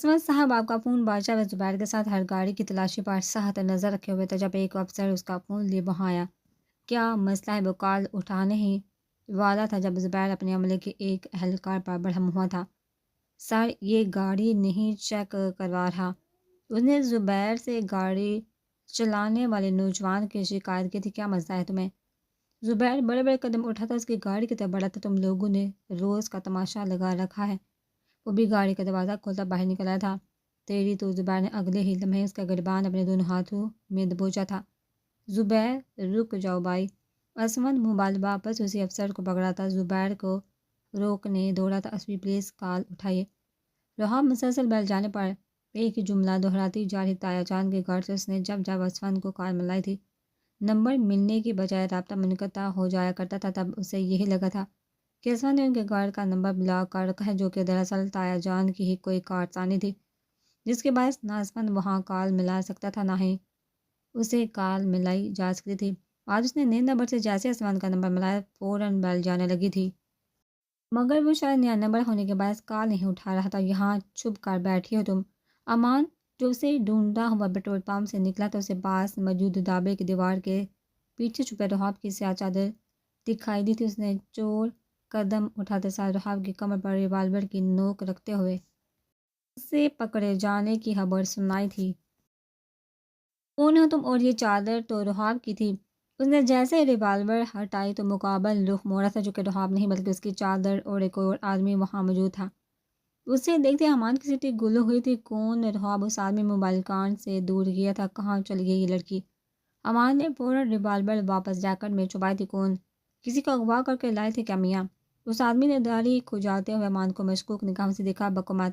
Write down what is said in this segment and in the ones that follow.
عصمت صاحب آپ کا فون بادشاہ و زبیر کے ساتھ ہر گاڑی کی تلاشی پر سخت نظر رکھے ہوئے تھا جب ایک افسر اس کا فون لیے وہاں آیا۔ کیا مسئلہ ہے؟ وہ کال اٹھانے ہی والا تھا جب زبیر اپنے عملے کے ایک اہلکار پر برہم ہوا تھا۔ سر، یہ گاڑی نہیں چیک کروا رہا۔ اس نے زبیر سے گاڑی چلانے والے نوجوان کی شکایت کی تھی۔ کیا مسئلہ ہے تمہیں؟ زبیر بڑے بڑے قدم اٹھاتا اس کی گاڑی کی طرف بڑھا تھا۔ تم لوگوں نے روز کا تماشا لگا رکھا ہے۔ وہ بھی گاڑی کا دروازہ کھولتا باہر نکل آیا تھا۔ تیری تو زبیر نے اگلے ہی لمحے اس کا گریبان اپنے دونوں ہاتھوں میں دبوچا تھا۔ زبیر، رک جاؤ بھائی۔ عصمت موبائل واپس اسی افسر کو پکڑا تھا۔ زبیر کو روکنے دوڑا تھا۔ S P please call اٹھائیے۔ Rahab مسلسل بیل جانے پر ایک ہی جملہ دہراتی جا رہی تایا جان کے گھر سے اس نے جب جب عصمت کو کال ملائی تھی، نمبر ملنے کی بجائے رابطہ منقطع ہو جایا کرتا تھا۔ تب اسے یہی لگا تھا کہ عصمت نے ان کے گھر کا نمبر بلاک کر رکھا ہے، جو کہ دراصل تایا جان کی ہی کوئی کارستانی تھی، جس کے باعث نہ عصمت وہاں کال ملا سکتا تھا نہ ہی اسے کال ملائی جا سکتی تھی۔ آج اس نے نئے نمبر سے جیسے عصمت کا نمبر ملایا فوراً بیل جانے لگی تھی، مگر وہ شاید نیا نمبر ہونے کے باعث کال نہیں اٹھا رہا تھا۔ یہاں چھپ کر بیٹھی ہو تم؟ امان، جو اسے ڈھونڈتا ہوا پیٹرول پمپ سے نکلا تھا، اسے پاس موجود ڈھابے کی دیوار کے پیچھے چھپے رہاب کی سیاہ چادر دکھائی دی تھی۔ اس نے چور قدم اٹھاتے ساتھ رہاب کی کمر پر ریوالور کی نوک رکھتے ہوئے اسے پکڑے جانے کی خبر سنائی تھی۔ کون ہو تم؟ اور یہ چادر تو رہاب کی تھی۔ اس نے جیسے ہی ریوالور ہٹائی تو مقابل رخ موڑا تھا، جو کہ رہاب نہیں بلکہ اس کی چادر اور ایک اور آدمی وہاں موجود تھا۔ اسے دیکھتے امان کی سیٹی گلو ہوئی تھی۔ کون؟ رہاب اس آدمی موبائل کان سے دور گیا تھا۔ کہاں چلی گئی یہ لڑکی؟ امان نے فوراً ریوالور واپس جیکٹ میں چھپائی تھی۔ کون؟ کسی کو اغوا کر کے لائے تھے کیا میاں؟ اس آدمی نے داڑھی کھجاتے ہوئے امان کو مشکوک نگاہوں سے دیکھا۔ بکو مت،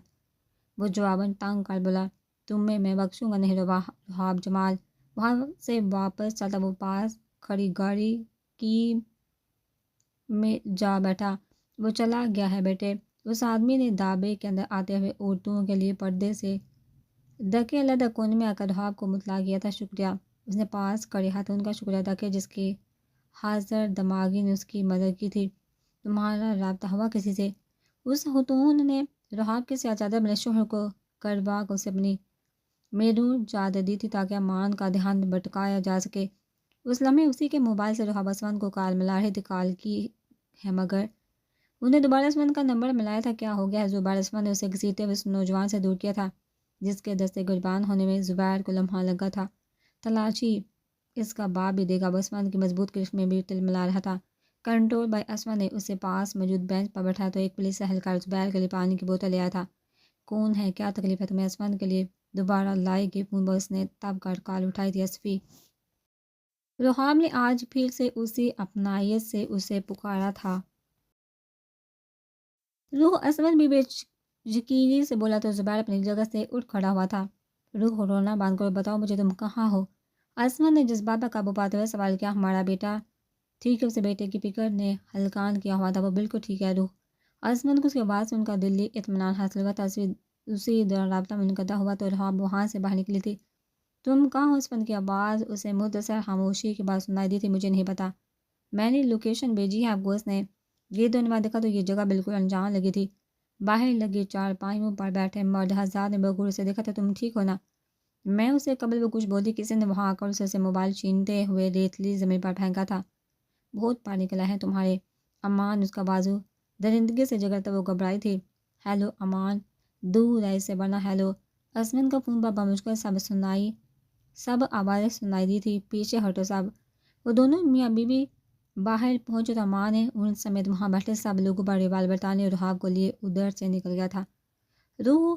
وہ جواباً تنگ کر بولا۔ تمہیں میں بخشوں گا نہیں رہاب جمال۔ وہاں سے واپس چلتا وہ پاس کھڑی گاڑی کی میں جا بیٹھا۔ وہ چلا گیا ہے بیٹے؟ اس آدمی نے ڈھابے کے اندر آتے ہوئے عورتوں کے لیے پردے سے ڈھکے علیحدہ کونے میں آ کر رہاب کو مطلع کیا تھا۔ شکریہ۔ اس نے پاس کھڑے ہاتھوں کا شکریہ ادا کیا جس کی حاضر دماغی نے اس کی مدد کی تھی۔ تمہارا رابطہ ہوا کسی سے؟ اس خاتون نے رہاب کے سیاہ چادر والے شوہر کو کروا کو اسے اپنی میرون چادر دی تھی تاکہ امان کا دھیان بھٹکایا جا سکے۔ اس لمحے اسی کے موبائل سے رہاب عصمت کو کال ملا رہی تھی۔ کال کی ہے مگر انہیں دوبارہ عصمت کا نمبر ملایا تھا۔ کیا ہو گیا ہے؟ زبیر، عصمت نے اسے گھسیٹتے ہوئے اس نوجوان سے دور کیا تھا جس کے دستے گریبان ہونے میں زبیر کو لمحہ لگا تھا۔ تلاشی اس کا باپ بھی دے گا، وہ عصمت کی مضبوط گرفت میں بھی تل ملا رہا تھا۔ کنٹرول بائی عصمت نے اسے پاس موجود بینچ پر بیٹھایا تو ایک پولیس اہلکار زبیر کے لیے پانی کی بوتل لے آیا تھا۔ کون ہے؟ کیا تکلیف ہے تمہیں؟ عصمت کے لیے دوبارہ لائے گئے فون پر اس نے تب کر کال اٹھائی تھی۔ ایسفی رہاب نے آج پھر سے اسی اپنائیت سے اسے پکارا تھا۔ روح، عصمت بھی بے یقینی سے بولا تو زبیر اپنی جگہ سے اٹھ کھڑا ہوا تھا۔ روح، رونا بند کرو، بتاؤ مجھے تم کہاں ہو؟ عصمت نے جذبات پر قابو پاتے ہوئے سوال کیا۔ ہمارا بیٹا ٹھیک ہے، اسے بیٹے کی فکر نے ہلکان کیا ہوا تھا۔ وہ بالکل ٹھیک ہے روح۔ عصمت کو اس کی آواز سے ان کا دلی اطمینان حاصل ہوا تھا۔ اسی دوران رابطہ منقطع ہوا تو رہاب وہاں سے باہر نکلی تھی۔ تم کہاں ہو؟ عصمت کی آواز اسے مختصر خاموشی کے بعد سنائی دی تھی۔ مجھے نہیں پتا، میں نے لوکیشن بھیجی ہے آپ کو۔ اس نے یہ دونوں بار دیکھا تو یہ جگہ بالکل انجان لگی تھی۔ باہر لگے چارپائیوں پر بیٹھے مرد حضرات نے بغور سے دیکھا تھا۔ تم ٹھیک ہو نا؟ میں اسے قبل وہ کچھ بولی، کسی نے وہاں آ کر اسے موبائل چھینتے ہوئے ریتلی زمین پر پھینکا تھا۔ بہت پانی نکلا ہے تمہارے۔ امان، اس کا بازو درندگی سے جگرتا وہ گھبرائی تھی۔ ہیلو امان، دور ہے اس سے ورنہ ہیلو۔ عصمت کا فون پر بمشکل سب آوازیں سنائی دی تھی۔ پیچھے ہٹو سب۔ وہ دونوں میاں بیوی باہر پہنچے تو امان نے ان سمیت وہاں بیٹھے سب لوگوں پر ریوالور تانے اور رہاب کو لیے ادھر سے نکل گیا تھا۔ روح،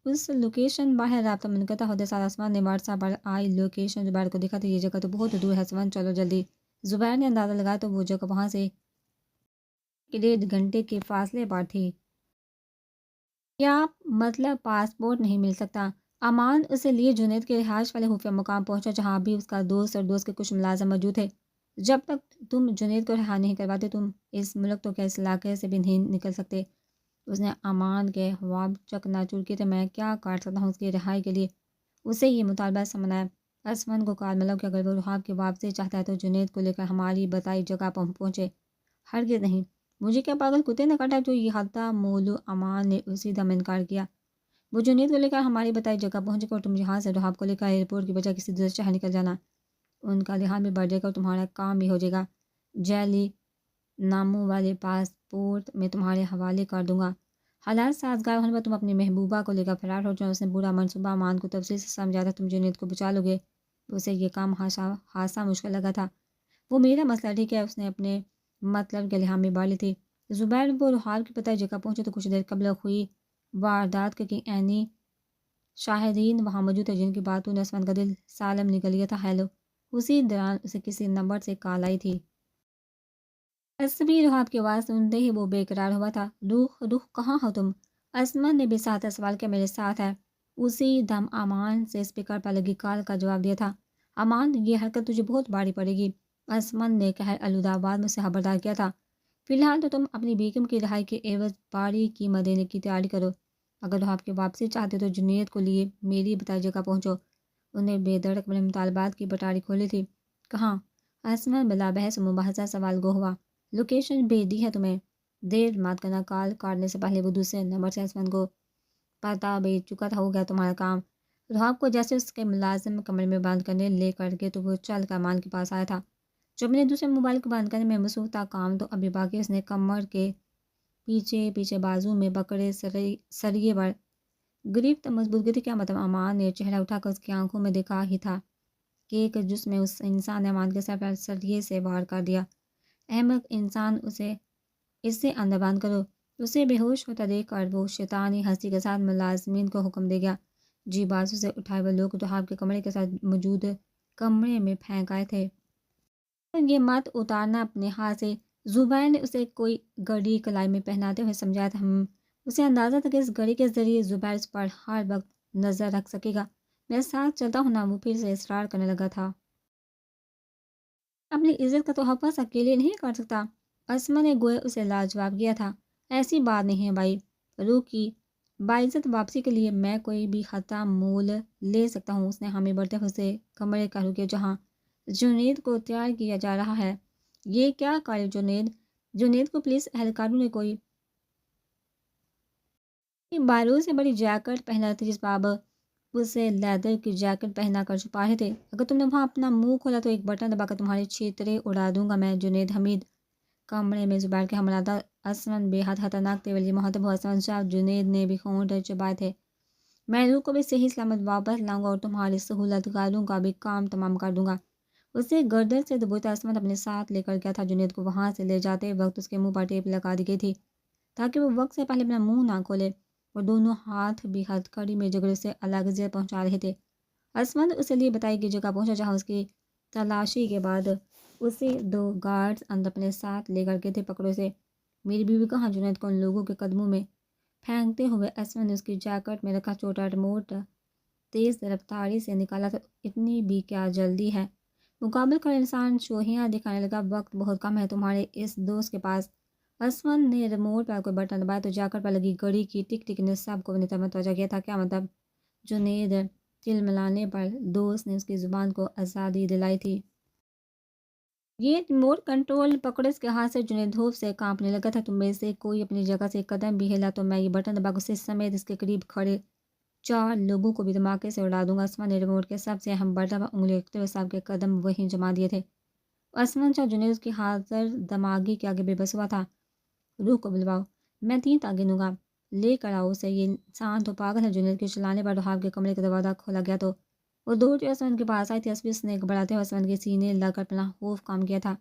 اس لوکیشن باہر رابطہ منقطع ہوتے ساتھ عصمت نے واٹس ایپ پر آئی لوکیشن زبیر کو دکھا تھی۔ یہ جگہ تو بہت دور ہے عصمت، چلو جلدی۔ زبیر نے اندازہ لگایا تو وہ جگہ وہاں سے 1.5 گھنٹے کے فاصلے پر تھی۔ کیا مطلب پاسپورٹ نہیں مل سکتا؟ امان اسے لیے جنید کے رہائش والے خفیہ مقام پہنچا جہاں ابھی اس کا دوست اور دوست کے کچھ ملازم موجود تھے۔ جب تک تم جنید کو رہا نہیں کرواتے تم اس ملک تو کیا اس علاقے سے بھی نہیں نکل سکتے۔ اس نے امان کے خواب چکنا چور کیے تھے۔ میں کیا کر سکتا ہوں اس کی رہائی کے لیے؟ اسے یہ مطالبہ سمجھنا ہے۔ عصمت کو کال ملاؤ کہ اگر وہ رہاب کی واپسی چاہتا ہے تو جنید کو لے کر ہماری بتائی جگہ پر پہنچے۔ ہرگز نہیں، مجھے کیا پاگل کتے نے کاٹا جو یہ حادثہ مولو؟ امان نے اسی دم انکار کیا۔ وہ جنید کو لے کر ہماری بتائی جگہ پہنچے گا اور تم یہاں سے رحاب کو لے کر ایئرپورٹ کی بجائے کسی دوسرے شہر نکل جانا۔ ان کا دھیان بھی بڑھ جائے گا اور تمہارا کام بھی ہو جائے گا۔ جعلی ناموں والے پاسپورٹ میں تمہارے حوالے کر دوں گا۔ حالات سازگار ہونے پر تم اپنی محبوبہ کو لے کر فرار ہو جاؤ۔ اس نے برا منصوبہ امان کو تفصیل سے سمجھا تھا، تم جنید کو بچا لو گے۔ اسے یہ کام خاصا مشکل لگا تھا۔ وہ میرا مسئلہ ٹھیک ہے، اس نے اپنے مطلب کے لحاظ میں بار لی تھی۔ زبیر وہ رحاب کی پتہ جگہ پہنچے تو کچھ دیر قبل ہوئی واردات کے عینی شاہدین وہاں موجود تھے، جن کی باتوں نے اسمن کا دل سالم نکل گیا تھا۔ ہیلو، اسی دوران اسے کسی نمبر سے کال آئی تھی۔ عصبی رحاب کی آواز سنتے ہی وہ بے قرار ہوا تھا۔ روح کہاں ہو تم؟ اسمن نے بھی ساتھ سوال کیا۔ میرے ساتھ ہے۔ اسی دم امان سے اسپیکر پر لگی کال کا جواب دیا تھا۔ امان، یہ حرکت تجھے بہت بھاری پڑے گی، اسمن نے قہر آلودہ آواز میں سے خبردار کیا تھا۔ فی الحال تو تم اپنی بیگم کی رہائی کے عوض باری قیمت دینے کی تیاری کرو۔ اگر رحاب کی واپسی چاہتے تو جنید کو لیے میری بتائی جگہ پہنچو۔ انہیں بے دھڑک اپنے مطالبات کی پٹاری کھولی تھی۔ کہاں؟ اسمن بلا بحث مباحثہ سوال گو ہوا۔ لوکیشن بھیج دی ہے تمہیں۔ دیر مات کرنا، کال کاٹنے سے پہلے وہ دوسرے نمبر سے اسمن کو پتہ بھیج چکا تھا۔ ہو گیا تمہارا کام۔ رحاب کو جیسے اس کے ملازم کمرے میں بند کرنے لے کر کے تو وہ چل کر امان کے پاس آیا تھا جو اپنے دوسرے موبائل کو بند کرنے میں مصروف تھا۔ کام تو ابھی باقی۔ اس نے کمر کے پیچھے بازو میں بکڑے سریے پر گرفت مضبوط کی تھی۔ کیا مطلب؟ امان نے چہرہ اٹھا کر اس کی آنکھوں میں دیکھا ہی تھا کہ ایک جس میں اس انسان نے امان کے سر پر سریے سے وار کر دیا۔ احمق انسان، اس سے اندر بند کرو۔ اسے بے ہوش ہوتا دیکھ کر وہ شیطانی ہنسی کے ساتھ ملازمین کو حکم دے گیا۔ جی، بازو سے اٹھائے وہ لوگ رحاب کے کمرے کے ساتھ موجود کمرے میں پھینک آئے تھے۔ یہ مت اتارنا اپنے ہاتھ سے۔ زبیر نے اسے کوئی گھڑی کلائی میں پہناتے ہوئے سمجھایا تھا۔ اسے اندازہ تھا کہ اس گھڑی کے ذریعے زبیر اس پر ہر وقت نظر رکھ سکے گا۔ میں ساتھ چلتا ہوں نا، وہ پھر سے اصرار کرنے لگا تھا۔ اپنی عزت کا تو حفظ اکیلے نہیں کر سکتا۔ اسمن نے گویا اسے لاجواب کیا تھا۔ ایسی بات نہیں ہے بھائی، روح کی باعزت واپسی کے لیے میں کوئی بھی خطرہ مول لے سکتا ہوں۔ اس نے حامی بڑھتے ہوئے اسے کمرے کا رخ کیا جہاں جنید کو تیار کیا جا رہا ہے۔ یہ کیا کر جنید کو پولیس اہلکاروں نے کوئی بارود سے بڑی جیکٹ پہنا تھی جس پر اب اسے لیدر کی جیکٹ پہنا کر چھپا رہے تھے۔ اگر تم نے وہاں اپنا منہ کھولا تو ایک بٹن دبا کر تمہارے چھیترے اڑا دوں گا میں۔ جنید حمید کمرے میں زبیر کے ہمراہ اسمن بے حد خطرناک تیوری محتب اسمن صاحب، جنید نے بھی ہونٹ چبائے تھے، میں روح کو بھی صحیح سلامت واپس لاؤں گا اور تمہاری سہولت گاروں کا بھی کام تمام کر دوں گا۔ اسے گردن سے دبوتا اسمن اپنے ساتھ لے کر گیا تھا۔ جنید کو وہاں سے لے جاتے وقت اس کے منہ پر ٹیپ لگا دی گئی تھی تاکہ وہ وقت سے پہلے اپنا منہ نہ کھولے، اور دونوں ہاتھ بھی ہتھ کڑی میں جگڑے سے الگ اذیت پہنچا رہے تھے۔ اسمن اسے لیے بتائی گئی جگہ پہنچا جہاں اس کی تلاشی کے بعد اسے 2 گارڈز اندر اپنے ساتھ لے کر گئے تھے۔ پکڑو اسے۔ میری بیوی کہاں؟ جنید کو ان لوگوں کے قدموں میں پھینکتے ہوئے اسمن نے اس کی جیکٹ میں رکھا چھوٹا ریموٹ تیز رفتاری سے نکالا تو اتنی بھی کیا جلدی ہے؟ مقابل کر انسان شوہیاں دکھانے لگا۔ وقت بہت کم ہے تمہارے اس دوست کے پاس۔ اسمن نے ریموٹ پر کوئی بٹن دبایا تو جیکٹ پر لگی گھڑی کی ٹک ٹک نے سب کو اپنی طرف متوجہ کیا تھا۔ کیا مطلب؟ جنید تلملانے پر دوست نے اس کی زبان کو آزادی دلائی تھی۔ یہ ریموٹ کنٹرول پکڑو اس کے ہاتھ سے۔ جنید دھوپ سے کانپنے لگا تھا۔ تم میں سے کوئی اپنی جگہ سے ایک قدم بھی ہلا تو میں یہ بٹن دبا کر اسے سمیت اس کے قریب کھڑے 4 لوگوں کو بھی دھماکے سے اڑا دوں گا۔ اسمن نے ریموٹ کے سب سے اہم بٹن پر انگلی رکھتے ہوئے سب کے قدم وہیں جما دیے تھے۔ اسمن شاہ جنید اس کی حاضر دماغی کے آگے بے بس ہوا تھا۔ روح کو بلواؤ، میں 3 تک گنوں گا، لے کر آؤ اسے۔ یہ انسان تو پاگل ہے۔ جنید کے چلانے پر رحاب کے کمرے کا دروازہ کھولا گیا تو وہ دوڑ اسمن کے پاس آئی تھی۔ اس نے گھبراتے ہوئے اسمن کے سینے لگ کر اپنا خوف کام کیا تھا۔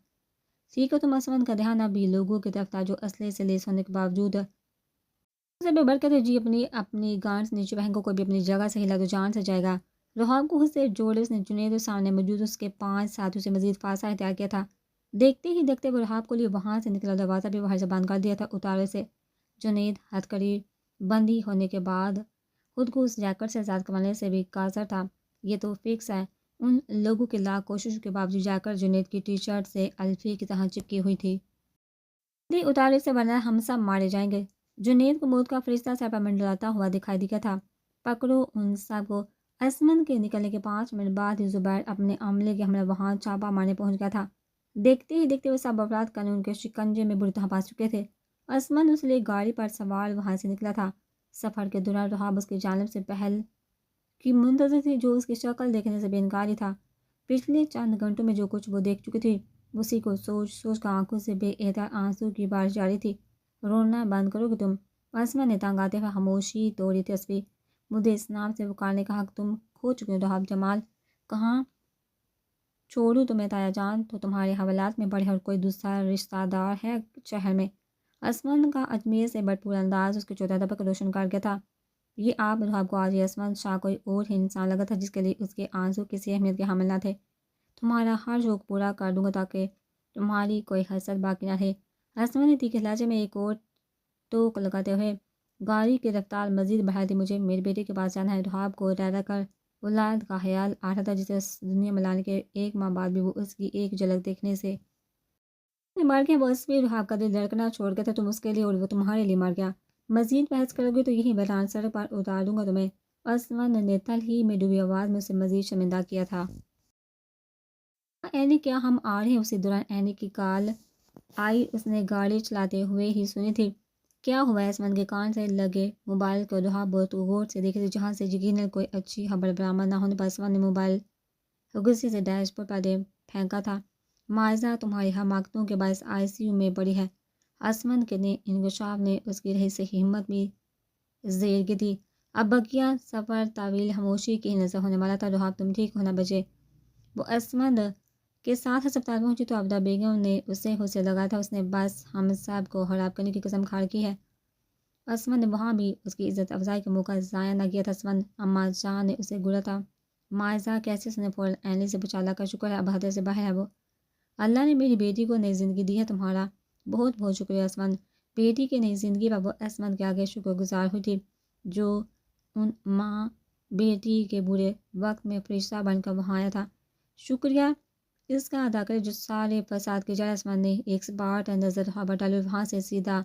ٹھیک ہے تم؟ اسمن کا دھیان اب بھی لوگوں کی طرف تھا جو اسلحے سے لیس ہونے کے باوجود اسے بے بڑھ کے جی اپنی گانٹس نیچے بہن کو بھی اپنی جگہ سے ہلا تو جان سے جائے گا۔ رحاب کو خود سے جوڑے اس نے جنید کے سامنے موجود اس کے 5 ساتھیوں سے مزید فاصلہ اختیار کیا تھا۔ دیکھتے ہی دیکھتے وہ رحاب کو لیے وہاں سے نکلا، دروازہ بھی باہر سے بند کر دیا تھا۔ اتارے سے جنید ہتھکڑی بندی ہونے کے بعد خود کو اس جیکٹ سے آزاد کروانے سے بھی قاصر تھا۔ یہ تو فکس ہے۔ ان لوگوں کی لاکھ کوششوں کے باوجود جیکٹ جنید کی ٹی شرٹ سے الفی کی طرح چپکی ہوئی تھی۔ اتارے سے ورنہ ہم سب مارے جائیں گے۔ جنید کو موت کا فرشتہ سر پر منڈلاتا ہوا دکھائی دیا تھا۔ پکڑو ان سب کو۔ اسمن کے نکلنے کے 5 منٹ بعد ہی زبیر اپنے عملے کے ہمراہ وہاں چھاپا مارنے پہنچ گیا تھا۔ دیکھتے ہی دیکھتے وہ سب افراد قانون کے شکنجے میں بری طرح پھنس چکے تھے۔ اسمن اس لیے گاڑی پر سوار وہاں سے نکلا تھا سفر کے دوران رحاب اس کی جانب سے پہل کی منتظر تھی، جو اس کی شکل دیکھنے سے بے انکاری تھا۔ پچھلے چند گھنٹوں میں جو کچھ وہ دیکھ چکی تھی اسی کو سوچ سوچ کر آنکھوں سے بے احتیاط آنسو کی بارش جاری تھی۔ رونا بند کرو گے تم؟ اسما نے تنگ آتے ہوئے خاموشی توڑی تصویر۔ مجھے اس نام سے پکارنے نے کہا کہ تم کھو چکے ہو رحاب جمال، کہاں چھوڑوں تمہیں؟ تایا جان تو تمہارے حوالات میں پڑے اور کوئی دوسرا رشتہ دار ہے شہر میں؟ اسمن کا اجمیر سے بھرپور انداز اس کے چوتھا دبک روشن کر گیا تھا۔ یہ آپ رحاب کو آج اسمن شاہ کوئی اور ہی انسان لگا تھا جس کے لیے اس کے آنسو کسی اہمیت کے حامل نہ تھے۔ تمہارا ہر شوق پورا کر دوں گا تاکہ تمہاری کوئی حسرت باقی نہ رہے۔ اسمن نے تیکھے لہجے میں ایک اور ٹوک لگاتے ہوئے گاڑی کی رفتار مزید بڑھا دی۔ مجھے میرے بیٹے کے پاس جانا ہے۔ رحاب کو رہ کر اولاد کا خیال آ رہا تھا جسے اس دنیا میں لانے کے 1 ماہ بعد بھی وہ اس کی ایک جھلک دیکھنے سے مر گیا۔ وہ اس بھی رحاب کا دل دھڑکنا چھوڑ گیا تھا۔ تم اس کے لیے اور وہ تمہارے لیے مر گیا۔ مزید بحث کرو گے تو یہی میدان سڑک پر اتار دوں گا تمہیں۔ اسمن نے تل ہی میں ڈوبی آواز میں اسے مزید شرمندہ کیا تھا۔ اینی کیا ہم آ رہے ہیں؟ اسی دوران اینی کی کال آئی۔ اس نے گاڑی چلاتے ہوئے ہی سنی تھی۔ کیا ہوا؟ اسمن کے کان سے لگے موبائل کو رحاب بہت غور سے دیکھی تھی، جہاں سے یقیناً کوئی اچھی خبر برآمد نہ ہونے پر اسمن نے موبائل غصے سے ڈیش بورڈ پر دے پھینکا تھا۔ مائزہ تمہاری حماقتوں کے باعث ICU میں پڑی ہے۔ اسمن کے انکشاف نے اس کی رہی سے ہمت بھی زیر کی تھی۔ اب بقیہ سفر طویل خاموشی کی نظر ہونے والا تھا۔ رحاب تم ٹھیک ہونا بچے؟ وہ اسمن کے ساتھ ہسپتال پہنچی تو عبدہ بیگم نے اسے حوصلہ لگایا تھا۔ اس نے بس ہم سب کو خراب کرنے کی قسم کھا رکھی ہے۔ اسمن نے وہاں بھی اس کی عزت افزائی کا موقع ضائع نہ کیا تھا۔ اسمن اماں جان نے اسے گھورا تھا۔ مائزہ کیسے؟ اس نے فوراً اینی سے پوچھا۔ اللہ کا شکر ہے اب خطرے سے باہر ہے وہ۔ اللہ نے میری بیٹی کو نئی زندگی دی ہے۔ تمہارا بہت بہت شکریہ اسمن۔ بیٹی کی نئی زندگی پر وہ اسمن کے آگے شکر گزار ہوئی تھی جو ان ماں بیٹی کے برے وقت میں فرشتہ بن کر وہاں آیا تھا۔ شکریہ اس کا ادا کرے جو سارے فساد کی جڑ۔ اسمن نے ایک سپاٹ نظر خبر ڈالی اور وہاں سے سیدھا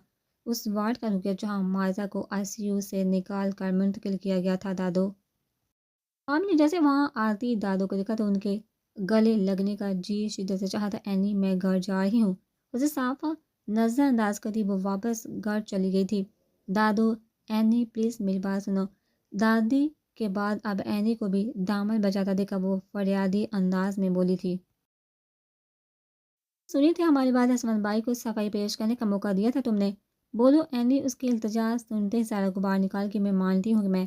اس وارڈ کا رک گیا جہاں مائزہ کو ICU سے نکال کر منتقل کیا گیا تھا۔ دادو عام نے جیسے وہاں آتی دادو کو دیکھا تو ان کے گلے لگنے کا جی شدت سے چاہا تھا۔ اینی میں گھر جا رہی ہوں۔ اسے صاف نظر انداز کرتی وہ واپس گھر چلی گئی تھی۔ دادو اینی پلیز میری بات سنو۔ دادی کے بعد اب اینی کو بھی دامن بجاتا دیکھا وہ فریادی انداز میں بولی تھی۔ سنی تھی ہماری بات؟ اسمن بھائی کو صفائی پیش کرنے کا موقع دیا تھا تم نے؟ بولو۔ اینی اس کی التجا سنتے ہی سارا غبار نکال کے میں مانتی ہوں کہ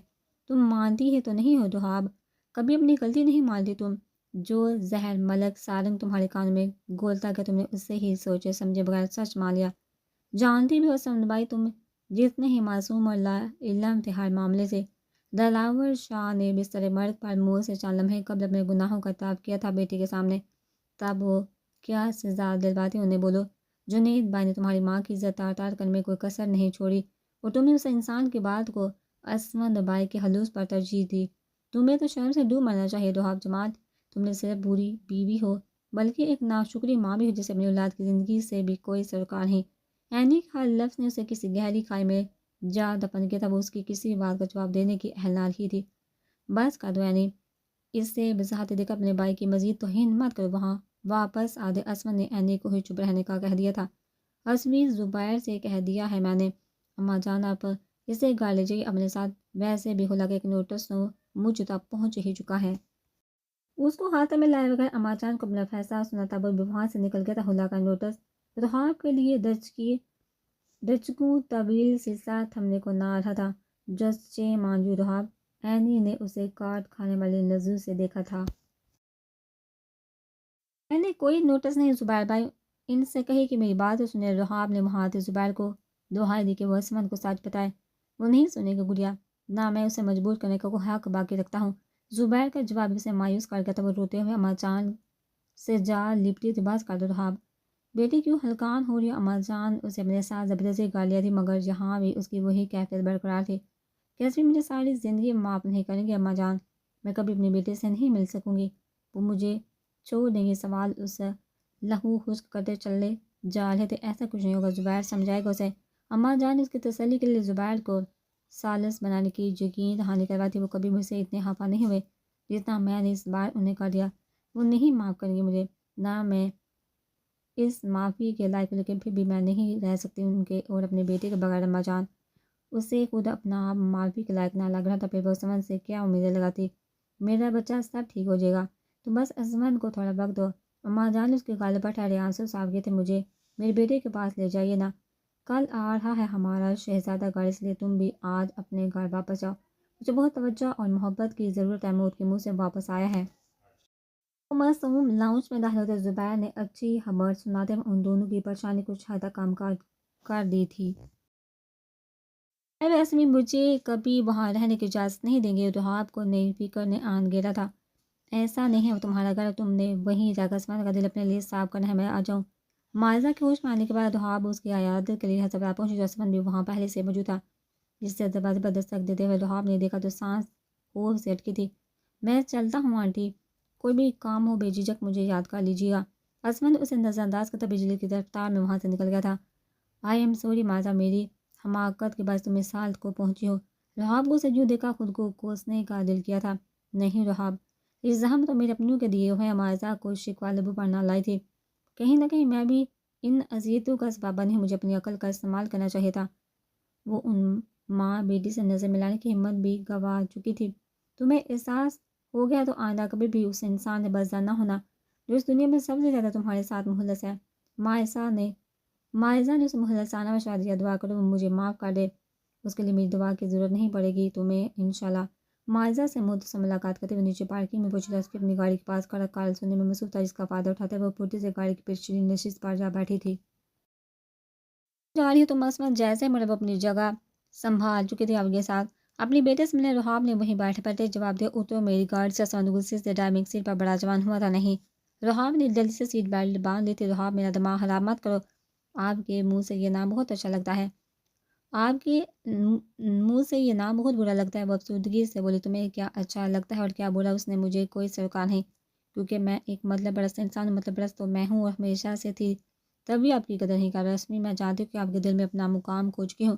تم مانتی ہی تو نہیں ہو رحاب، کبھی اپنی غلطی نہیں مانتی تم۔ جو زہر ملک سارنگ تمہارے کانوں میں گھولتا کہ تم نے اسے ہی سوچے سمجھے بغیر سچ مان لیا۔ جانتی بھی ہو اسمن بھائی تم جتنے ہی معصوم اور لا علم تھے ہر معاملے سے۔ دلاور شاہ نے بستر مرگ پر منہ سے چند لمحے قبل اپنے گناہوں کا اعتراف کیا تھا بیٹی کے سامنے۔ تب وہ کیا سزا دلواتی انہیں؟ بولو۔ جنید بھائی نے تمہاری ماں کی عزت تار تار کرنے میں کوئی کسر نہیں چھوڑی اور تم نے اس انسان کی بات کو اسمن بھائی کے خلوص پر ترجیح دی۔ تمہیں تو شرم سے ڈوب مرنا چاہیے رحاب جمال۔ تم نے صرف بری بیوی ہو بلکہ ایک ناشکری ماں بھی ہو جسے اپنی اولاد کی زندگی سے بھی کوئی سروکار نہیں۔ اینی کے ہر لفظ نے اسے کسی گہری کھائی میں جا دفن کیا تھا۔ وہ اس کی کسی بات کا جواب دینے کی اہل نہ رہی تھی۔ بس کر دو اینی، اس سے بذات دیکھ اپنے بھائی کی مزید توہین مت کرو۔ وہاں واپس آدھے اسمن نے اینی کو ہی چپ رہنے کا کہہ دیا تھا۔ اسمی زبیر سے کہہ دیا ہے میں نے اماں جان آپ اسے گھر لے جائیے اپنے ساتھ۔ ویسے بھی خلا کا ایک نوٹس تو مجھ تک پہنچ ہی چکا ہے۔ اس کو ہاتھ میں لائے بغیر اماں جان کو اپنا فیصلہ سناتا وہ وہاں سے نکل گیا تھا۔ خلا کا نوٹس رحاب کے لیے درجگوں طویل سلسلہ تھمنے کو نہ رہا تھا۔ جسچے مانجو رحاب، اینی نے اسے کاٹ کھانے والی نظروں سے دیکھا تھا۔ میں نے کوئی نوٹس نہیں زبیر بھائی، ان سے کہی کہ میری بات سنے۔ رحاب نے وہاں آتے زبیر کو دہائی دی کہ وہ اسمن کو سچ بتائے۔ وہ نہیں سنے گا گڑیا، نہ میں اسے مجبور کرنے کا کوئی حق باقی رکھتا ہوں۔ زبیر کا جواب اسے مایوس کر گیا تھا۔ وہ روتے ہوئے اماں جان سے جا لپٹی تھی۔ بس کر دو رحاب، بیٹی کیوں ہلکان ہو رہی ہے؟ اماں جان اسے اپنے ساتھ زبردستی کر لیا تھی مگر یہاں بھی اس کی وہی کیفیت برقرار تھی۔ کیسے بھی مجھے ساری زندگی معاف نہیں کریں گے اماں جان، میں کبھی اپنی بیٹی سے نہیں مل سکوں گی، وہ مجھے چھوڑ دیں گے۔ سوال اس لہو خشک کرتے چلے جا رہے تھے۔ ایسا کچھ نہیں ہوگا، زبیر سمجھائے گا اسے۔ اماں جان نے اس کی تسلی کے لیے زبیر کو سالس بنانے کی یقین دہانی کروائی تھی۔ وہ کبھی مجھ سے اتنے خفا نہیں ہوئے جتنا میں نے اس بار انہیں کر دیا۔ وہ نہیں معاف کریں گے مجھے، نہ میں اس معافی کے لائق، لیکن پھر بھی میں نہیں رہ سکتی ان کے اور اپنے بیٹے کے بغیر اماں جان۔ اسے خود اپنا آپ معافی کے لائق نہ لگ رہا تھا، پھر وہ عصمت سے کیا امیدیں لگاتی؟ میرا بچہ سب ٹھیک ہو جائے گا، تو بس عصمت کو تھوڑا وقت دو۔ اماں جان اس کے گالے پر ٹھہرے آنسو صاف گئے تھے۔ مجھے میرے بیٹے کے پاس لے جائیے نا، کل آ رہا ہے ہمارا شہزادہ گھر، اس لیے تم بھی آج اپنے گھر واپس جاؤ، مجھے بہت توجہ اور محبت کی ضرورت ہے۔ محمود کے منہ سے واپس آیا ہے۔ وہ معصوم لاؤنج میں داخل ہوتے زبیر نے اچھی خبر سناتے ہوئے ان دونوں کی پریشانی کچھ حد تک کم کر دی تھی۔ رسمی مجھے کبھی وہاں رہنے کی اجازت نہیں دیں گے، تو آپ کو نئی فکر نے آن گھیرا تھا۔ ایسا نہیں ہے، وہ تمہارا گھر، تم نے وہیں جا کر عثمان کا دل اپنے لیے صاف کرنا ہے، میں آ جاؤں؟ معاذہ کے ہوش میں آنے کے بعد رحاب اس کی عیادت کے لیے ہسپتال پہنچی، جو عثمان بھی وہاں پہلے سے موجود تھا۔ جس سے دروازے پر دستک دیتے ہوئے رحاب نے دیکھا تو سانس خوف سے اٹکی تھی۔ میں چلتا ہوں آنٹی، کوئی بھی کام ہو بے جھجک مجھے یاد کر لیجیے گا۔ عثمان اسے نظر انداز کرتا بجلی کی رفتار میں وہاں سے نکل گیا تھا۔ آئی ایم سوری معاذہ، میری حماقت کے باعث تم اس حالت کو پہنچی ہو۔ رحاب کو اسے یوں دیکھا خود کو کوسنے کا دل کیا تھا۔ نہیں رحاب، یہ زخم تو میرے اپنوں کے دیے ہوئے معاذہ کو شکوہ لبوں پر نہ لائی تھی۔ کہیں نہ کہیں میں بھی ان اذیتوں کا سبب بنی ہوں، مجھے اپنی عقل کا استعمال کرنا چاہیے تھا۔ وہ ان ماں بیٹی سے نظر ملانے کی ہمت بھی گنوا چکی تھی۔ تمہیں احساس ہو گیا تو آئندہ کبھی بھی اس انسان سے بدزن نہ ہونا جو اس دنیا میں سب سے زیادہ تمہارے ساتھ مخلص ہے۔ مائزہ نے اسے مخلصانہ مشورہ دیا، دعا کرو وہ مجھے معاف کر دے، اس کے لیے میری دعا کی ضرورت نہیں پڑے گی تمہیں انشاءاللہ۔ مائزہ سے محمود سے ملاقات کرتے ہوئے نیچے پارکنگ میں پہنچی، اس کی اپنی گاڑی کے پاس کھڑا کال سننے میں مصروف تھا، جس کا فائدہ اٹھاتے ہوئے وہ پھرتی سے گاڑی کی پچھلی نشست پر جا بیٹھی تھی۔ جا رہی ہو تم؟ عصمت جیسے مڑے وہ اپنی جگہ سنبھال چکی تھی اب کے ساتھ اپنی بیٹے سے ملنے۔ رحاب نے وہیں بیٹھے بیٹھے جواب دیا، اترو میری گاڑی سے۔ عصمت غصے سے ڈرائیونگ سیٹ پر بڑا جوان ہوا تھا۔ نہیں، رحاب نے جلدی سے سیٹ بیلٹ باندھ لی تھی۔ رحاب میرا دماغ خراب مت کرو، آپ کے منہ سے یہ نام بہت اچھا لگتا ہے، آپ کے منہ سے یہ نام بہت برا لگتا ہے۔ وہ افسردگی سے بولی، تمہیں کیا اچھا لگتا ہے اور کیا برا؟ اس نے مجھے کوئی سروکار نہیں، کیونکہ میں ایک مطلب پرست انسان ہوں۔ مطلب پرست تو میں ہوں اور ہمیشہ سے تھی، تبھی آپ کی قدر نہیں کر رسمی۔ میں جانتی ہوں کہ آپ کے دل میں اپنا مقام کھو چکی ہوں،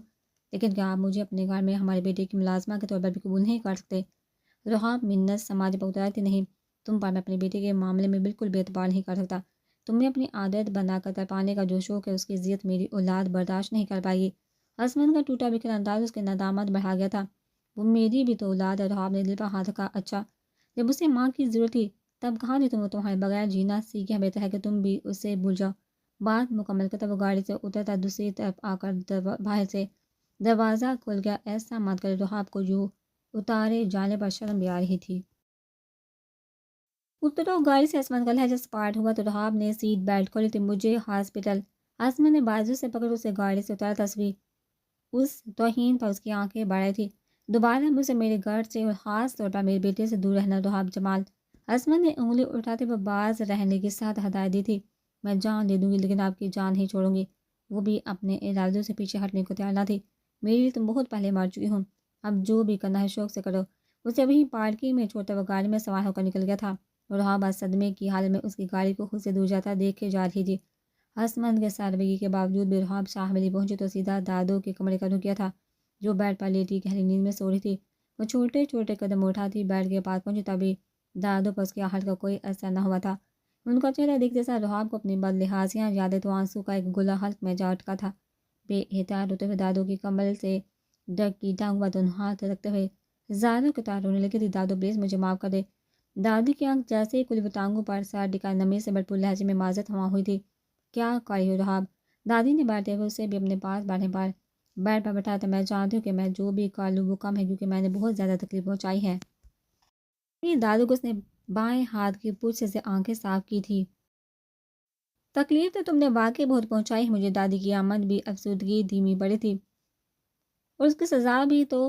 لیکن کیا آپ مجھے اپنے گھر میں ہمارے بیٹے کی ملازمہ کے طور پر بھی قبول نہیں کر سکتے؟ رحاب منت سماجی پر اتارتی، نہیں، تم پر میں اپنے بیٹے کے معاملے میں بالکل بے اعتبار نہیں کر سکتا۔ تمہیں اپنی عادت بنا کر تڑپانے کا جو شوق ہے، اس کی اذیت میری اولاد برداشت نہیں کر پائے گی۔ عصمت کا ٹوٹا بکھرا انداز اس کے ندامت بڑھا گیا تھا۔ وہ میری بھی تو اولاد ہے۔ رحاب نے دل پر ہاتھ رکھا، اچھا، جب اسے ماں کی ضرورت تھی تب کہاں نہیں تم تمہارے بغیر جینا سیکھ گیا، بہتر ہے کہ تم بھی اسے بھول جاؤ۔ بات مکمل کرتا وہ گاڑی سے اترتا، دوسری طرف آ کر باہر سے دروازہ کھل گیا۔ ایسا مت کرے، رحاب کو یوں اتارے جانے پر شرم بھی آ رہی تھی۔ اترو گاڑی سے۔ عصمت کا لہجہ سپاٹ ہوا تو رحاب نے سیٹ بیلٹ کھولی تھی۔ مجھے ہاسپٹل۔ عصمت نے بازو سے پکڑ اسے گاڑی سے اتارا۔ تصویر اس توہین پر اس کی آنکھیں بڑھ رہی تھی۔ دوبارہ مجھے میرے گھر سے اور خاص طور پر میرے بیٹے سے دور رہنا رحاب جمال۔ عصمت نے انگلی اٹھاتے ہوئے باز رہنے کے ساتھ ہدایت دی تھی۔ میں جان دے دوں گی لیکن آپ کی جان نہیں چھوڑوں گی۔ وہ بھی اپنے ارادوں سے پیچھے ہٹنے کو تیار نہ تھی۔ میرے لیے تم بہت پہلے مر چکی ہوں، اب جو بھی کرنا ہے شوق سے کرو۔ اسے وہیں پارکنگ میں چھوڑتا وہ گاڑی میں سوار ہو کر نکل گیا تھا۔ رحاب صدمے کی حالت میں اس کی گاڑی کو خود سے دور جاتا دیکھے جا رہی تھی۔ عصمت کے سادگی کے باوجود بھی رحاب شاہ ولی پہنچی تو سیدھا دادو کے کمرے کا رخ کیا تھا، جو بیڈ پر لیٹی گہری نیند میں سو رہی تھی۔ وہ چھوٹے چھوٹے قدم اٹھاتی بیڈ کے پاس پہنچی، تبھی دادو پر اس کی آہٹ کا کوئی اثر نہ ہوا تھا۔ ان کا چہرہ دیکھتے ساتھ رحاب کو اپنی بد لحاظیاں یادیں تو آنسو کا ایک گلہ حلق میں جا اٹکا تھا۔ بے احتیاط ہوتے ہوئے دادو کی کمبل سے ڈکی ٹانگ پر دونوں ہاتھ رکھتے ہوئے زادو کے تار رونے لگی تھی۔ دادو پلیز مجھے معاف کر دے۔ دادی کی آنکھ جیسے ہی کھلی وہ ٹانگوں پر سر ٹکائے نمی سے بھرپور لہجے میں معذرت ہوا ہوئی تھی۔ کیا کر رہی ہو رحاب؟ دادی نے بیٹھتے ہوئے اسے بھی اپنے پاس بیٹھنے پر بیڈ پر بٹھایا تھا۔ میں جانتی ہوں کہ میں جو بھی کر لوں وہ کم ہے، کیونکہ میں نے بہت زیادہ تکلیف پہنچائی ہے۔ دادو کو اس نے بائیں ہاتھ کی پوچھ سے آنکھیں صاف کی تھی۔ تکلیف تو تم نے واقعی بہت پہنچائی ہے مجھے۔ دادی کی آمد بھی افسردگی دھیمی پڑی تھی، اور اس کی سزا بھی تو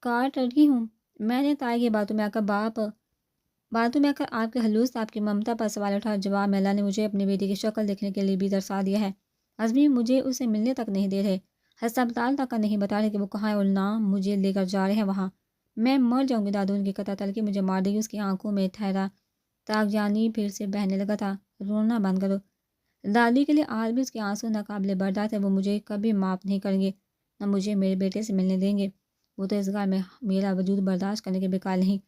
کاٹ رہی ہوں میں نے۔ تائے کی باتوں میں آ کر آپ کے خلوص، آپ کی ممتا پر سوال اٹھا۔ جواب میں اللہ نے مجھے اپنے بیٹی کی شکل دیکھنے کے لیے بھی ترسا دیا ہے۔ عزمی مجھے اسے ملنے تک نہیں دے رہے، ہسپتال تک کا نہیں بتا رہے کہ وہ کہاں ہے، اور نہ مجھے لے کر جا رہے ہیں وہاں۔ میں مر جاؤں گی دادو، ان کی قطع تلخی مجھے مار دے گی۔ اس کی آنکھوں میں ٹھہرا تاغیانی پھر سے بہنے لگا تھا۔ رونا بند کرو۔ دادی کے لیے آج بھی اس کے آنسو ناقابل برداشت ہے۔ وہ مجھے کبھی معاف نہیں کریں گے، نہ مجھے میرے بیٹے سے ملنے دیں گے۔ وہ تو اس گھر میں میرا وجود برداشت کرنے کے بے قابل نہیں۔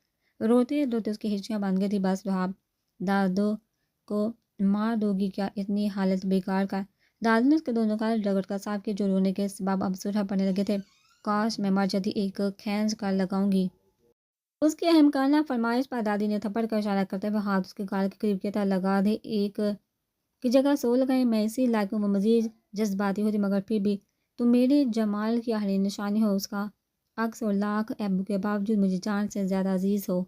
روتے روتے اس کی ہچیاں بن گئی تھی۔ بس رحاب، دادو کو مار دو گی کیا؟ اتنی حالت بیکار کا۔ دادو نے اس کے دونوں گال رگڑ کر صاف کیے، جو رونے کے سبب اب سرخ پڑنے لگے تھے۔ کاش میں مر جاتی، ایک کھینچ کر لگاؤں گی۔ اس کی احمقانہ فرمائش پر دادی نے تھپڑ کا اشارہ کرتے ہوئے ہاتھ اس کے گال کے قریب کیا تھا۔ لگا دے ایک کی جگہ 100 لگائیں، میں اسی علاقے میں وہ مزید جذباتی ہوتی، مگر پھر بھی تم میرے جمال کی آخری نشانی ہو، اس کا عکس اور لاکھ عیبوں کے باوجود مجھے جان سے زیادہ عزیز ہو۔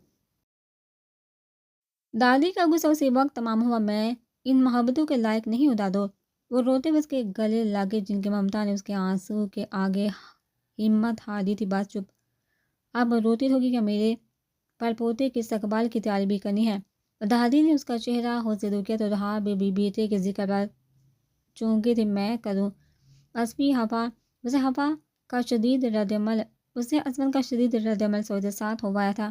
دادی کا غصہ اسی وقت تمام ہوا۔ میں ان محبتوں کے لائق نہیں ہوں دادو۔ وہ روتے ہوئے اس کے گلے لگے، جن کی ممتا نے اس کے آنسو کے آگے ہمت ہار دی تھی۔ بس چپ، اب روتی ہوگی کیا؟ میرے پر پوتے کے استقبال کی تیاری بھی کرنی ہے۔ دادی نے اس کا چہرہ ہو سے دور کیا تو رہا بھی بیٹے کے ذکر پر چونکی تھی۔ میں کروں بس بھی ہفا، اسے ہفا کا شدید رد عمل، اسے عصمت کا شدید رد عمل سوچتے ساتھ ہو آیا تھا۔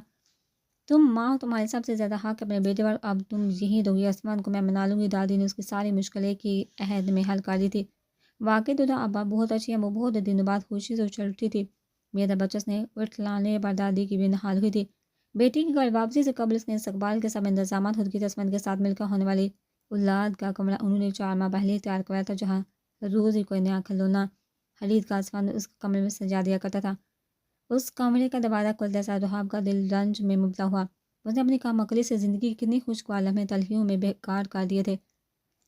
تم ماں ہو، تمہارے سب سے زیادہ حق اپنے بیٹے پر، اب تم یہی دو گی عصمت کو، میں منا لوں گی۔ دادی نے اس کی ساری مشکلیں کی عہد میں حل کر دی تھی۔ واقعی تو ابا بہت اچھی ہے، وہ بہت دنوں بعد خوشی سے اچھل اٹھی تھی۔ میرا بچہ نے اٹھلانے پر دادی کی بھی نہال ہوئی تھی۔ بیٹی کی گھر واپسی سے قبل اس نے استقبال کے سب انتظامات خود کی عصمت کے ساتھ مل کر ہونے والی اولاد کا کمرہ انہوں نے 4 ماہ پہلے ہی تیار کروایا تھا، جہاں روز ہی کوئی نیا کھلونا خرید کا عصمت اس کمرے میں سجا دیا کرتا تھا۔ اس کمرے کا دروازہ کھلتے ساتھ رحاب کا دل رنج میں مبتلا ہوا۔ اس نے اپنی کم عقلی سے زندگی کی کتنی خوشگوار لمحے تلخیوں میں بیکار کر دیے تھے۔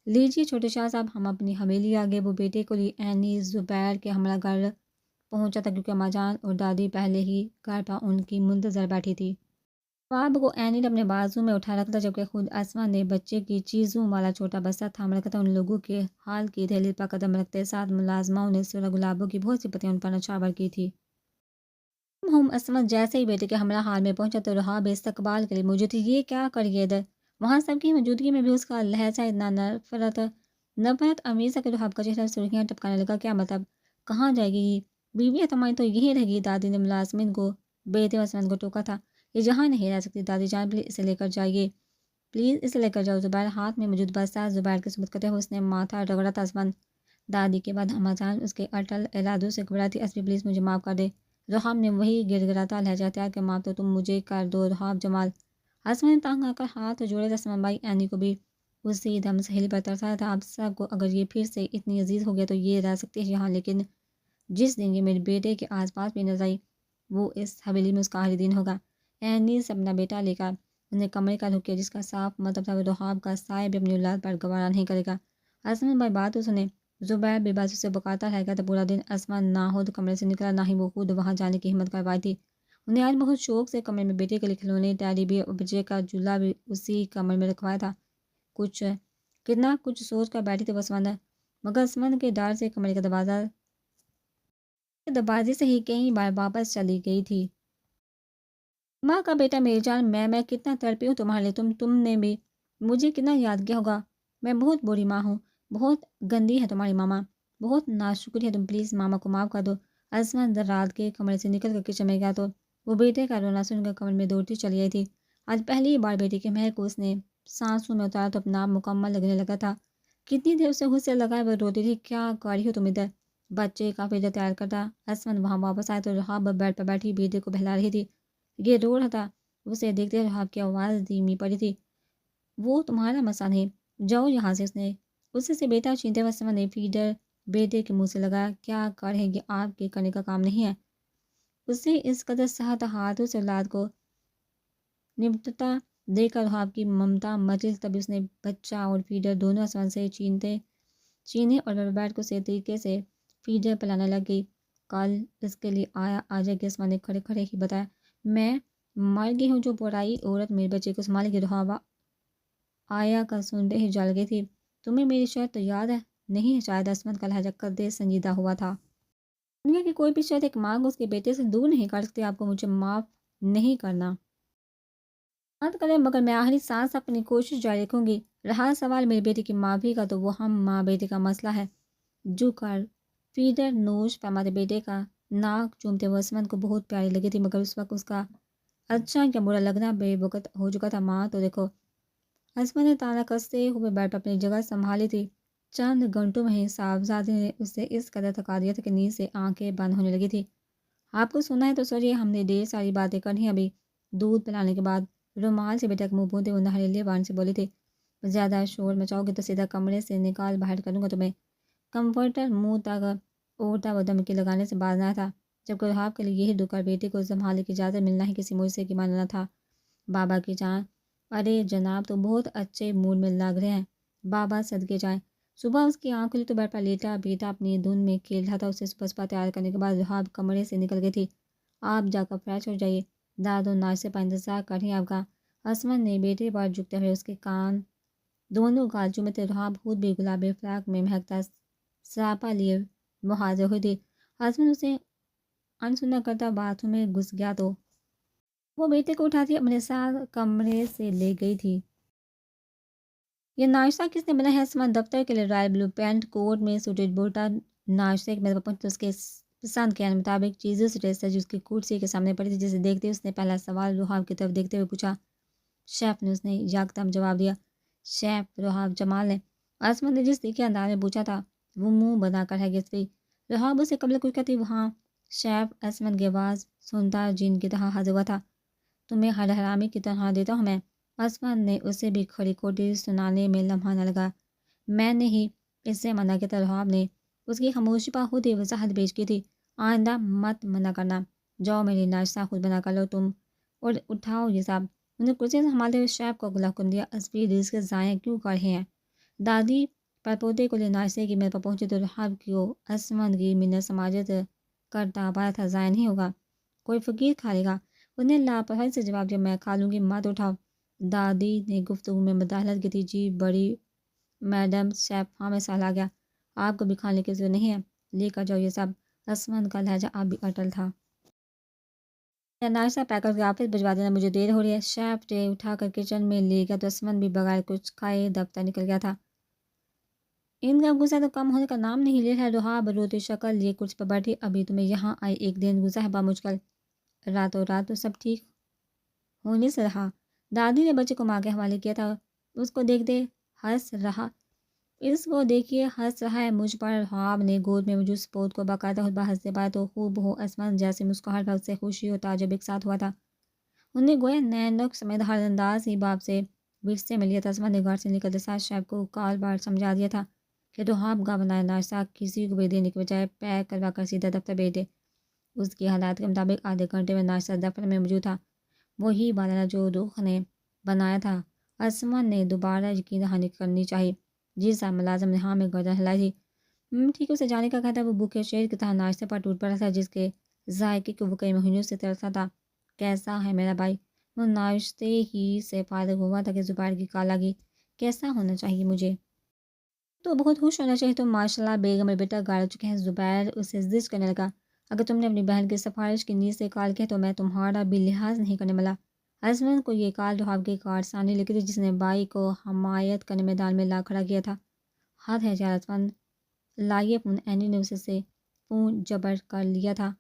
لیجیے چھوٹے شاہ صاحب، ہم اپنی حویلی آگے۔ وہ بیٹے کو لیے اینی زبیر کے ہمراہ گھر پہنچا تھا، کیونکہ اماں جان اور دادی پہلے ہی گھر پر ان کی منتظر بیٹھی تھی۔ خواب کو اینی نے اپنے بازو میں اٹھا رکھا تھا، جبکہ خود عصمت نے بچے کی چیزوں والا چھوٹا بستہ تھام رکھا تھا۔ ان لوگوں کے حال کی دہلیز پر قدم رکھتے ساتھ ملازماؤں نے سرخ گلابوں کی بہت سی پتیاں ان پر نچھاور کی تھی۔ عصمت جیسے ہی بیٹے کے ہمراہ حال میں پہنچا تو رحاب استقبال کے لیے موجود تھی۔ یہ کیا کریے ادھر؟ وہاں سب کی موجودگی میں بھی اس کا لہجہ اتنا نفرت امیز ہے کہ رحاب کا چہرہ سرخیاں ٹپکانے لگا۔ کیا مطلب؟ کہاں جائے گی؟ بیوی تمہاری تو یہی رہے گی۔ دادی نے ملازمین کو بیٹے عصمت کو ٹوکا تھا۔ یہ جہاں نہیں رہ سکتی دادی جان، پلیز اسے لے کر جائیے، پلیز اسے لے کر جاؤ۔ زبیر ہاتھ میں موجود بستہ زبیر کے سپرد کرتے ہوئے اس نے ماتھا رگڑا تھا۔ عصمت دادی کے بعد اماں جان اس کے اٹل ارادوں سے گھبرائی تھی۔ اسبی پلیز مجھے معاف کر دے۔ رحاب نے وہی گڑگڑاتا لہجہ اختیار کیا۔ معاف تو تم مجھے کر دو رحاب جمال۔ عصمت نے تنگ آ کر ہاتھ جوڑے تھے۔ عصمت بھائی اینی کو بھی اسی دم سہیلی پر ترس آیا تھا۔ اب سب کو اگر یہ پھر سے اتنی عزیز ہو گیا تو یہ رہ سکتی ہے یہاں، لیکن جس دن یہ میرے بیٹے کے آس پاس بھی نظر آئی وہ اس حویلی میں اس کا آخری دن ہوگا۔ اینی سے اپنا بیٹا لے کر انہیں کمرے کا رخ کیا، جس کا صاف مطلب تھا وہ رحاب کا سایہ بھی اپنی اولاد پر گوارا نہیں کرے گا۔ عصمت بھائی بات تو سنیں۔ زبیر بے بازی سے بکاتا رہ گیا تھا۔ پورا دن عصمت نہ خود کمرے سے نکلا، نہ ہی وہ خود وہاں جانے کی ہمت کر پائی تھی۔ انہیں آج بہت شوق سے کمرے میں بیٹے کے لیے کھلونے، ٹیڈی بیئر اور بچے کا جھولا بھی اسی کمرے میں رکھوایا تھا۔ کتنا کچھ سوچ کر بیٹھی تھی وہ عصمت، مگر عصمت کے ڈر سے کمرے کا دروازے سے ہی کئی بار واپس چلی گئی تھی۔ ماں کا بیٹا میری جان، میں کتنا تڑپی ہوں تمہارے لیے، تم نے بھی مجھے کتنا یاد کیا ہوگا۔ میں بہت بری ماں ہوں، بہت گندی ہے تمہاری ماما، بہت ناشکری ہے تم، پلیز ماما کو معاف کر دو۔ عصمت رات کے کمرے سے نکل کر کچن میں گیا تو وہ بیٹے کا رونا سن کر کمرے میں دوڑتی چلی آئی تھی۔ آج پہلی بار بیٹے کے مہک کو اس نے سانسوں میں اتارا تو اپنا آپ مکمل لگنے لگا تھا۔ کتنی دیر اسے غصے لگائے وہ روتی تھی۔ کیا کر رہی ہو تم ادھر؟ بچے کا فیڈر تیار کرتا عصمت وہاں واپس آیا تو رحاب بیڈ پر بیٹھی بیٹے کو بہلا رہی تھی۔ یہ رو رہا تھا۔ اسے دیکھتے رحاب کی آواز دھیمی پڑی تھی۔ وہ تمہارا مسئلہ نہیں، جاؤ یہاں سے۔ اس نے اسے سے بیٹا چھینتے ہوئے عصمت نے فیڈر بیٹے کے منہ سے لگایا۔ کیا کریں گے؟ آپ کے کرنے کا کام نہیں ہے۔ اسے اس قدر سخت ہاتھوں سے اولاد کو نمٹتا دیکھ کر رحاب کی ممتا مچل، تبھی اس نے بچہ اور فیڈر دونوں عصمت سے چینے اور بیٹ کو صحیح طریقے سے فیڈر پلانے لگی۔ کل اس کے لیے آ جائے گی، عصمت نے کھڑے کھڑے ہی بتایا۔ میں مر گئی ہوں، جو برائی عورت میرے بچے کو سنبھالے گی۔ رحاب آیا کا سنتے ہی جل گئی تھی۔ تمہیں میری شرط یاد ہے؟ نہیں شاید۔ عصمت کا لہجہ قدرے سنجیدہ ہوا تھا۔ دنیا کی کوئی بھی شرط ایک ماں کو اس کے بیٹے سے دور نہیں کر سکتی۔ آپ کو مجھے معاف نہیں کرنا مت کریں، مگر میں آخری سانس اپنی کوشش جاری رکھوں گی۔ رہا سوال میری بیٹی کی معافی کا تو وہ ہم ماں بیٹے کا مسئلہ ہے۔ جو کر فیڈر نوش فرماتے بیٹے کا ناک چومتے وہ عصمت کو بہت پیاری لگی تھی، مگر اس وقت اس کا اچھا کیا برا لگنا بے وقت ہو چکا تھا۔ ماں تو دیکھو۔ عصمت نے تانا کستے ہوئے بیٹھ اپنی جگہ سنبھالی تھی۔ چند گھنٹوں میں ہی صاحبزادے نے اسے اس قدر تھکا دیا تھا کہ نیند سے آنکھیں بند ہونے لگی تھی۔ آپ کو سننا ہے تو سوچیے، ہم نے ڈھیر ساری باتیں کرنی ابھی۔ دودھ پلانے کے بعد رومال سے بیٹا کا منہ پونتے وہ نہریلے بان سے بولی تھی۔ زیادہ شور مچاؤ گے تو سیدھا کمرے سے نکال باہر کروں گا تمہیں۔ کمفرٹر منہ تک اوڑھتا وہ دھمکی لگانے سے باز نہ تھا۔ جبکہ رحاب کے لیے یہی دکھ اور بیٹے کو سنبھالنے کی اجازت ملنا ہی کسی معجزے کی ماننا تھا۔ بابا کی جان، ارے جناب تو بہت اچھے موڈ میں لگ رہے ہیں، بابا صدقے جائیں۔ صبح اس کی آنکھ کھلی تو بیڈ پر لیٹا بیٹا اپنی دھن میں کھیل رہا تھا۔ اسے صبح تیار کرنے کے بعد رحاب کمرے سے نکل گئی تھی۔ آپ جا کر فریش ہو جائیے، دادو ناشتے پر انتظار کر رہی ہیں آپ کا۔ عصمت نے بیٹے پر جھکتے ہوئے اس کے کان دونوں گال چومے تھے۔ رحاب خود بھی گلابی فراق میں مہکتا سراپا لیے وہ حاضر ہوئی تھی۔ عصمت اسے انسنا کرتا باتھ روم میں گھس گیا تو وہ بیٹے کو اٹھاتی اپنے ساتھ کمرے سے لے گئی تھی۔ یہ ناشتہ کس نے بنایا ہے؟ عصمت دفتر کے لیے رائل بلو پینٹ کوٹ میں سوٹڈ بوٹا ناشتے کے میز پر پہنچی تو اس کے پسند کے مطابق چیزوں سے ڈریس سجی اس کی کرسی کے سامنے پڑی تھی، جسے دیکھتے اس نے پہلا سوال رحاب کی طرف دیکھتے ہوئے پوچھا۔ شیف نے اس نے یکدم جواب دیا۔ شیف رحاب جمال نے؟ عصمت نے جس تیکھے انداز میں پوچھا تھا وہ منہ بنا کر ہے گس گئی۔ رحاب اسے قبل کچھ کہتی وہاں شیف عصمت کی آواز سنتا جن کی طرح حاضر ہوا تھا۔ تمہیں ہر حرامی کی طرح دیتا ہوں میں۔ عصمت نے اسے بھی کھڑی کھوٹی سنانے میں لمحہ نہ لگا۔ میں نے ہی اس سے منع کیا تھا۔ رحاب نے اس کی خاموشی پر خود ہی وضاحت پیش کی تھی۔ آئندہ مت منع کرنا، جاؤ میری ناشتہ خود بنا کر لو تم، اور اٹھاؤ یہ سب۔ انہوں نے کرسی سے سنبھالتے ہوئے شیف کو اگلا حکم دیا۔ عصبی رزق ضائع کیوں کر رہے ہیں؟ دادی پڑپوتے کو لے ناشتے کی میز پر پہنچے تو رحاب کو عصمت کی منت سماجت کرتا پایا تھا ضائع نہیں ہوگا، کوئی فقیر کھا لے گا۔ انہیں لاپرواہی سے جواب دیا میں کھا لوں گی، مت اٹھاؤ۔ دادی نے گفتگو میں مداخلت کی تھی۔ جی بڑی میڈم، شیف ہاں میں سہلا گیا، آپ کو بھی کھانے کی ضرورت نہیں ہے، لے کر جاؤ یہ سب۔ عصمت کا لہجہ اب بھی اٹل تھا۔ ناشتہ پیک کر کے آفس بھجوا دینا، مجھے دیر ہو رہی ہے۔ شیف ٹرے اٹھا کر کچن میں لے گیا تو عصمت بھی بغیر کچھ کھائے دفتر نکل گیا تھا۔ ان کا غصہ تو کم ہونے کا نام نہیں لے رہا۔ رحاب روتی شکل لیے کرسی پر بیٹھی۔ ابھی تمہیں یہاں آئے ایک دن گزرا ہے بامشکل، راتوں رات تو سب ٹھیک ہونے سے رہا۔ دادی نے بچے کو ماں کے حوالے کیا تھا۔ اس کو دیکھتے ہنس رہا ہے مجھ پر۔ رحاب نے گود میں موجود سپوت کو باقاعدہ خطبہ ہنستے پایا تو خوب ہو عصمت جیسے مسکراہٹ پر اس سے خوشی اور تعجب ایک ساتھ ہوا تھا۔ انہیں گویا نئے نقش سمیت ہر انداز ہی باپ سے ورثے میں لیا تھا۔ عصمت نے گھر سے نکلتے ساتھ شیف کو کال بار سمجھا دیا تھا کہ رحاب کا بنایا ناشتہ کسی کو بھی دینے کے بجائے پیک کروا کر سیدھا دفتر بھیج دے۔ اس کی حالات کے مطابق آدھے گھنٹے میں ناشتہ دفتر میں موجود تھا، وہی بنانا جو رخ نے بنایا تھا۔ عصمت نے دوبارہ یقین دہانی کرنی چاہی۔ جی صاحب، ملازم نے ہاں میں گردن ہلائی تھی۔ ٹھیک اسے جانے کا کہتا وہ بھوکے شیر کی طرح ناشتے پر ٹوٹ پڑا تھا، جس کے ذائقے کو وہ کئی مہینوں سے ترسا تھا۔ کیسا ہے میرا بھائی؟ وہ ناشتے ہی سے فارغ ہوا تھا کہ زبیر کی کال آگئی۔ کیسا ہونا چاہیے مجھے؟ تو بہت خوش ہونا چاہیے، تو ماشاء اللہ بیگم اور بیٹا گاڑ چکے ہیں۔ زبیر اسے زج کرنے لگا۔ اگر تم نے اپنی بہن کی سفارش کی نیت سے کال کیا تو میں تمہارا بھی لحاظ نہیں کرنے والا۔ عصمت کو یہ کال رحاب کی کارسانی لگی تھی، جس نے بائی کو حمایت کرنے میدان میں لا کھڑا کیا تھا۔ حد ہے یار عصمت، لائیے فون۔ اینی نے اسے سے فون جبر کر لیا تھا۔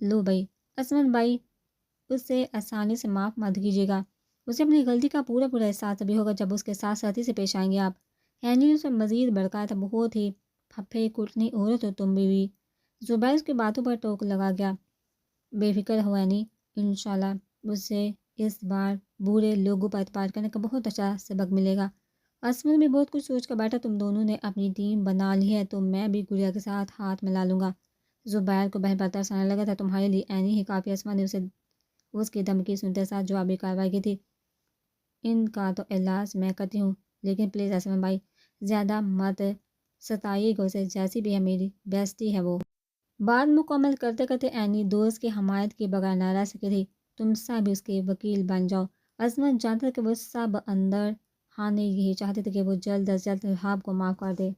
لو بھائی۔ عصمت بھائی اسے آسانی سے معاف مت کیجیے گا، اسے اپنی غلطی کا پورا احساس ابھی ہوگا جب اس کے ساتھ ساتھی سے پیش آئیں گے آپ۔ اینی نے اسے مزید بڑکایا تھا۔ بہت ہی پھپھے کٹنی عورت ہو تم بھی۔ زبیر اس کی باتوں پر ٹوک لگا گیا۔ بے فکر ہو اینی، انشاءاللہ اسے اس بار برے لوگوں پر اعتبار کرنے کا بہت اچھا سبق ملے گا۔ عصمت بھی بہت کچھ سوچ کر بیٹھا۔ تم دونوں نے اپنی ٹیم بنا لی ہے تو میں بھی گڑیا کے ساتھ ہاتھ ملا لوں گا۔ زبیر کو بہن پر ترس آنے لگا تھا۔ تمہارے لیے اینی ہی کافی۔ عصمت نے اسے اس کی دھمکی سنتے ساتھ جوابی کارروائی کی تھی۔ ان کا تو علاج میں کرتی ہوں، لیکن پلیز عصمت بھائی زیادہ مت ستائیے گا اسے، جیسی بھی ہے میری بیسٹی ہے وہ۔ بات مکمل کرتے کرتے اینی دوست کی حمایت کے بغیر نہ رہ سکی تھی۔ تم سب بھی اس کے وکیل بن جاؤ۔ عصمت جانتا تھا کہ وہ سب اندر ہاں نے یہی چاہتے تھے کہ وہ جلد از جلد رحاب کو معاف کر دے۔